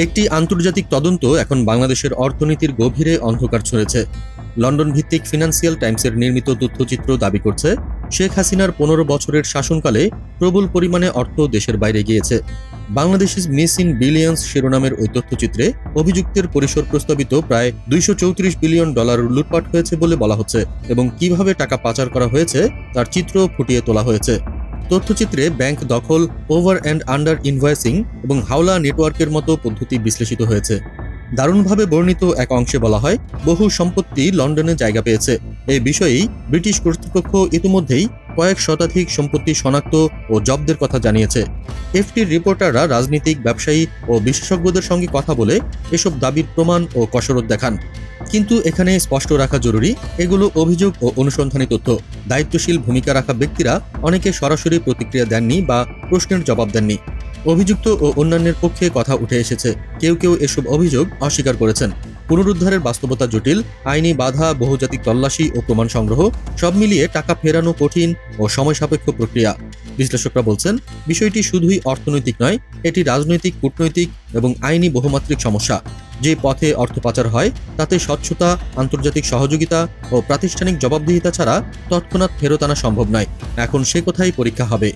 একটি আন্তর্জাতিক তদন্ত এখন বাংলাদেশের অর্থনীতির গভীরে অন্ধকার ছড়েছে। লন্ডন ভিত্তিক ফিনান্সিয়াল টাইমসের নির্মিত তথ্যচিত্র দাবি করছে, শেখ হাসিনার ১৫ বছরের শাসনকালে প্রবল পরিমাণে অর্থ দেশের বাইরে গিয়েছে। Bangladesh is miss in billions শিরোনামের ওই তথ্যচিত্রে অভিযুক্তের পরিসর প্রস্তাবিত প্রায় $২৩৪ বিলিয়ন লুটপাট হয়েছে বলে বলা হচ্ছে এবং কিভাবে টাকা পাচার করা হয়েছে তার চিত্র ফুটিয়ে তোলা হয়েছে। তথ্যচিত্রে ব্যাংক দখল, ওভার অ্যান্ড আন্ডার ইনভয়েসিং এবং হাওলা নেটওয়ার্কের মতো পদ্ধতি বিশ্লেষিত হয়েছে। দারুণভাবে বর্ণিত এক অংশে বলা হয়, বহু সম্পত্তি লন্ডনে জায়গা পেয়েছে। এই বিষয়েই ব্রিটিশ কর্তৃপক্ষ ইতিমধ্যেই কয়েক শতাধিক সম্পত্তি শনাক্ত ও জব্দের কথা জানিয়েছে। এফটির রিপোর্টাররা রাজনীতিক, ব্যবসায়ী ও বিশেষজ্ঞদের সঙ্গে কথা বলে এসব দাবির প্রমাণ ও কসরত দেখান। কিন্তু এখানে স্পষ্ট রাখা জরুরি, এগুলো অভিযোগ ও অনুসন্ধানী তথ্য। দায়িত্বশীল ভূমিকা রাখা ব্যক্তিরা অনেকে সরাসরি প্রতিক্রিয়া দেননি বা প্রশ্নের জবাব দেননি। অভিযুক্ত ও অন্যান্যের পক্ষে কথা উঠে এসেছে, কেউ কেউ এসব অভিযোগ অস্বীকার করেছেন। পুনরুদ্ধারের বাস্তবতা জটিল, আইনি বাধা, বহুজাতিক তল্লাশি ও প্রমাণ সংগ্রহ সব মিলিয়ে টাকা ফেরানো কঠিন ও সময় সাপেক্ষ প্রক্রিয়া। বিশ্লেষকরা বলছেন, বিষয়টি শুধুই অর্থনৈতিক নয়, এটি রাজনৈতিক, কূটনৈতিক এবং আইনি বহুমাত্রিক সমস্যা। যে পথে অর্থ পাচার হয় তাতে স্বচ্ছতা, আন্তর্জাতিক সহযোগিতা ও প্রাতিষ্ঠানিক জবাবদিহিতা ছাড়া তৎক্ষণাৎ ফেরত আনা সম্ভব নয়। এখন সে কথাই পরীক্ষা হবে।